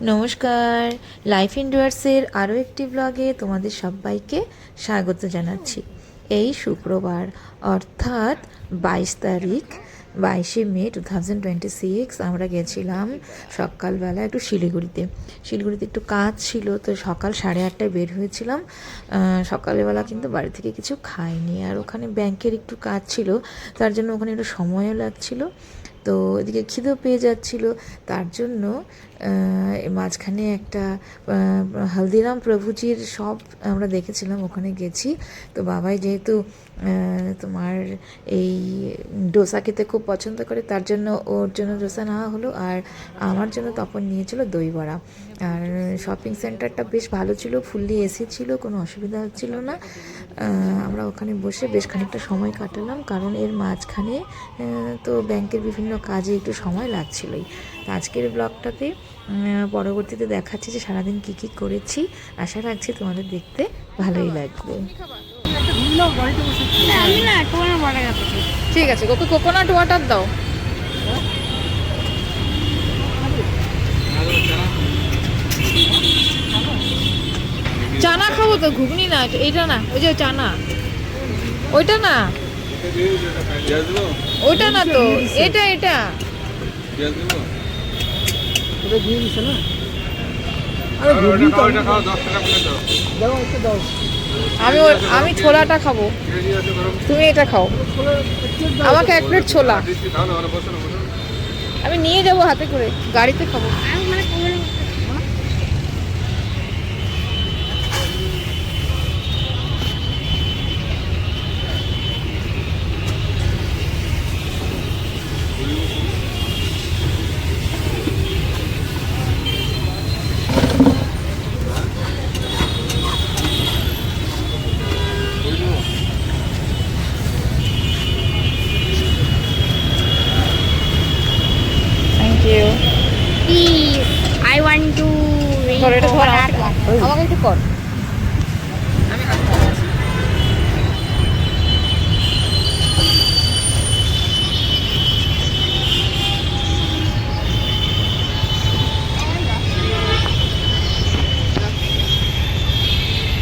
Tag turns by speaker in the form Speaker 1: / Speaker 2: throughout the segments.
Speaker 1: নমস্কার, লাইফ ইন্ডুয়ার্সের আরও একটি ব্লগে তোমাদের সবাইকে স্বাগত জানাচ্ছি। এই শুক্রবার অর্থাৎ 22 তারিখ, 22শে মে 2026 আমরা গেছিলাম সকালবেলা একটু শিলিগুড়িতে একটু কাজ ছিল, তো সকাল 8:30টায় বের হয়েছিলাম। সকালবেলা কিন্তু বাড়ি থেকে কিছু খাইনি, আর ওখানে ব্যাংকের একটু কাজ ছিল, তার জন্য ওখানে একটু সময়ও লাগছিলো। তো এদিকে খিদেও পেয়ে যাচ্ছিলো, তার জন্য মাঝখানে একটা হলদিরাম প্রভুজির শপ আমরা দেখেছিলাম, ওখানে গেছি। তো বাবাই যেহেতু তোমার এই ডোসা খেতে খুব পছন্দ করে, তার জন্য ওর জন্য ডোসা নেওয়া হলো, আর আমার জন্য তপন নিয়েছিল দই বড়া। আর শপিং সেন্টারটা বেশ ভালো ছিল, ফুললি এসি ছিল, কোনো অসুবিধা হচ্ছিল না। আমরা ওখানে বসে বেশ খানিকটা সময় কাটালাম, কারণ এর মাঝখানে তো ব্যাংকের বিভিন্ন কাজে একটু সময় লাগছিলই। তো আজকের ব্লগটাতে পরবর্তীতে দেখাচ্ছি যে সারাদিন কী কী করেছি। আশা রাখছি তোমাদের দেখতে ভালোই লাগবে। ঠিক আছে, ওকে কোকোনাট ওয়াটার দাও। চানা খাবো তো, ঘুগনি না, এইটা না, ওই যে চানা, ওইটা না, ওইটা না তো, এটা এটা আমি ছোলাটা খাবো, তুমি এটা খাও। আমাকে 1 প্লেট ছোলা, আমি নিয়ে যাবো হাতে করে, গাড়িতে খাবো।
Speaker 2: Please, I want to read coconut water.
Speaker 1: আমাকে একটু কর।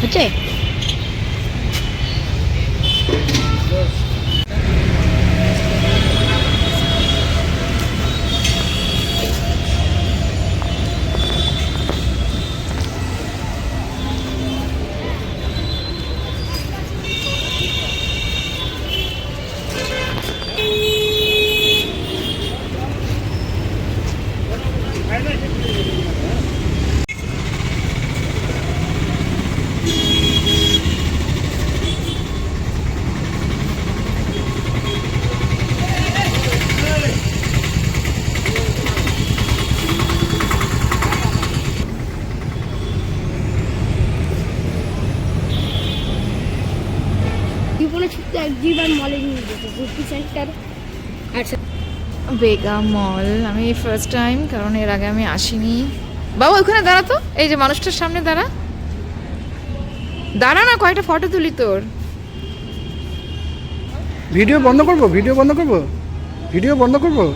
Speaker 1: হচ্ছে বেগা মল আমি ফার্স্ট টাইম, কারণ এর আগে আমি আসিনি। বাবা ওখানে দাঁড়া তো, এই যে মানুষটার সামনে দাঁড়া, দাঁড়া না, কয়েকটা ফটো তুলি তোর।
Speaker 3: ভিডিও বন্ধ করবো, ভিডিও বন্ধ করবো, ভিডিও বন্ধ করবো।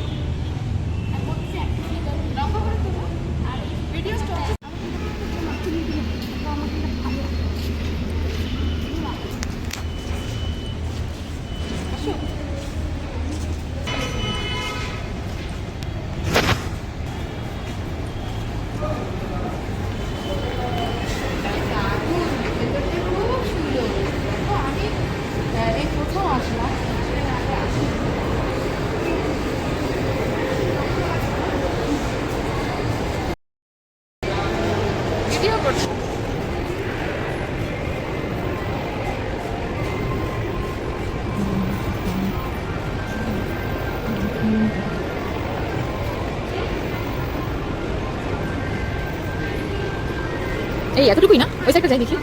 Speaker 1: এই এতটুকুই না, ওই সাইডটা যাই দেখি।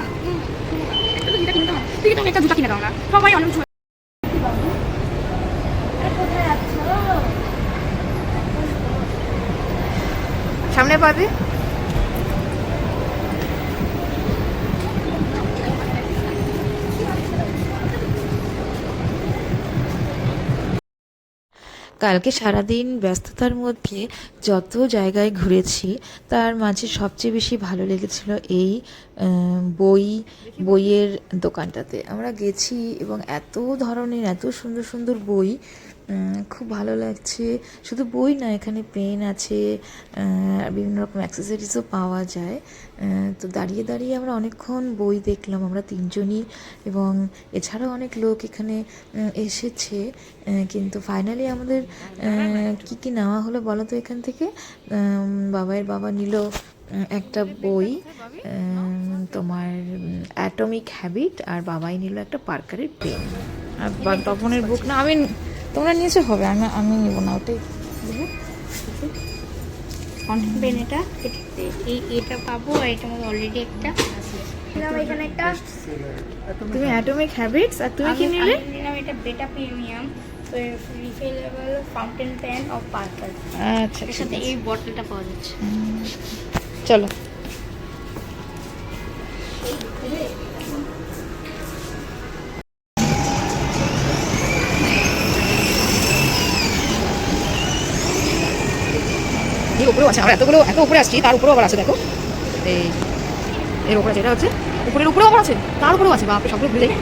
Speaker 2: একটা জুতা কিনে দাও না, সবাই অনেক
Speaker 1: সামনে পাবে। কালকে সারাদিন ব্যস্ততার মধ্যে যত জায়গায় ঘুরেছি তার মাঝে সবচেয়ে বেশি ভালো লেগেছিল এই বইয়ের দোকানটাতে আমরা গেছি এবং এত ধরনের এত সুন্দর সুন্দর বই, খুব ভালো লাগছে। শুধু বই না, এখানে পেন আছে, বিভিন্ন রকম অ্যাক্সেসরিজও পাওয়া যায়। তো দাঁড়িয়ে দাঁড়িয়ে আমরা অনেকক্ষণ বই দেখলাম, আমরা তিনজনই, এবং এছাড়াও অনেক লোক এখানে এসেছে। কিন্তু ফাইনালি আমাদের কি কি নেওয়া হলো বলো তো এখান থেকে? বাবার বাবা নিল একটা বই, তোমার অ্যাটমিক হ্যাবিট, আর বাবাই নিল একটা পার্কারের পেন। আর তপনের বুক না, আমি তোমরা নিয়েছো হবে, আমি নিব না ওটাই।
Speaker 2: পেন এটা এটা পাবো, আর এটার মধ্যে অলরেডি একটা এখানে একটা।
Speaker 1: তুমি অ্যাটমিক হ্যাবিটস, আর তুমি কি নিলে?
Speaker 2: আমি নিলাম এটা beta premium refillable fountain pen of Parker.
Speaker 1: আচ্ছা,
Speaker 2: এর সাথে এই বটলটা পাওয়া যাচ্ছে।
Speaker 1: চলো। এই উপরেও আছে, আমরা এতগুলো এত উপরে আসছি, তার উপরেও আবার আছে, দেখো এই এর উপরে যেটা হচ্ছে উপরের উপরেও আবার আছে, তার উপরেও আছে, বাপরে সবগুলো ঘুরে যাই।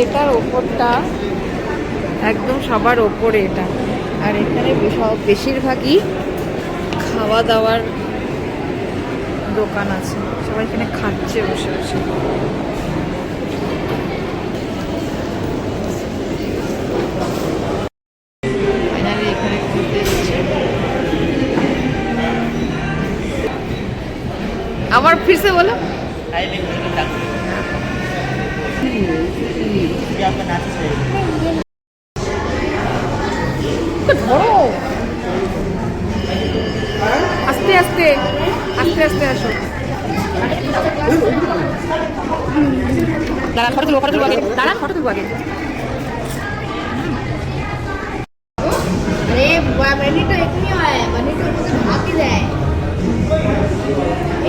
Speaker 1: এটার ওপরটা একদম সবার ওপরে এটা, আর এখানে বেশিরভাগই খাওয়া দাওয়ার দোকান আছে, সবাই এখানে খাচ্ছে বসে বসে। ফাইনালি এখানে ঘুরতে এসেছি। আবার ফিরছে বলো। আস্তে আস্তে আস্তে আস্তে আসো। দাঁড়া, ফটো তুলবো আগে, দাঁড়া ফটো তুলবো আগে।
Speaker 2: अरे बनी तो इतनी है, बनी तो मुझे भागी जाए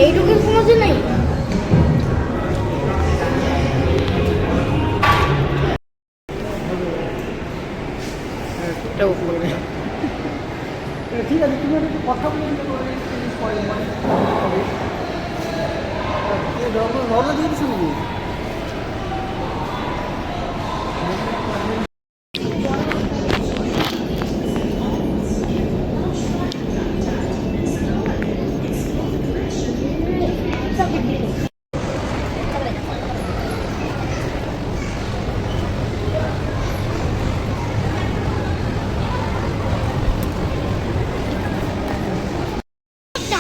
Speaker 2: এইটুকু সমঝ নাই।
Speaker 3: ঠিক আছে, তুমি একটু কথা বলে রওনা দিয়ে দিচ্ছি নাকি?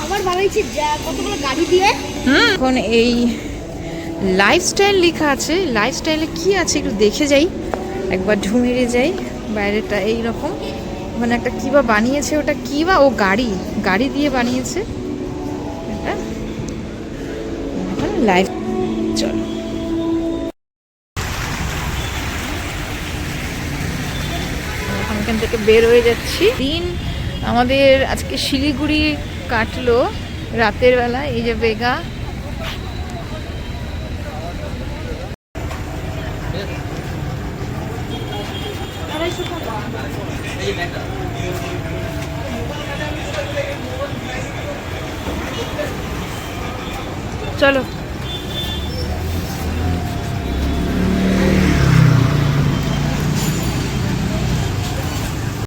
Speaker 2: আমার ভালো হয়েছে যা কতগুলো গাড়ি দিয়ে।
Speaker 1: এখন এই লাইফস্টাইল লেখা আছে, লাইফস্টাইলে কি আছে একটু দেখে যাই, একবার ঢুমেরে যাই। বাইরেটা এইরকম, ওখানে একটা কী বা বানিয়েছে, ওটা কী বা, ও গাড়ি গাড়ি দিয়ে বানিয়েছে এটা। লাইফ, চলো। এখান থেকে বের হয়ে যাচ্ছি। দিন আমাদের আজকে শিলিগুড়ি কাটলো রাতের বেলা, এই যে বেগা। চলো।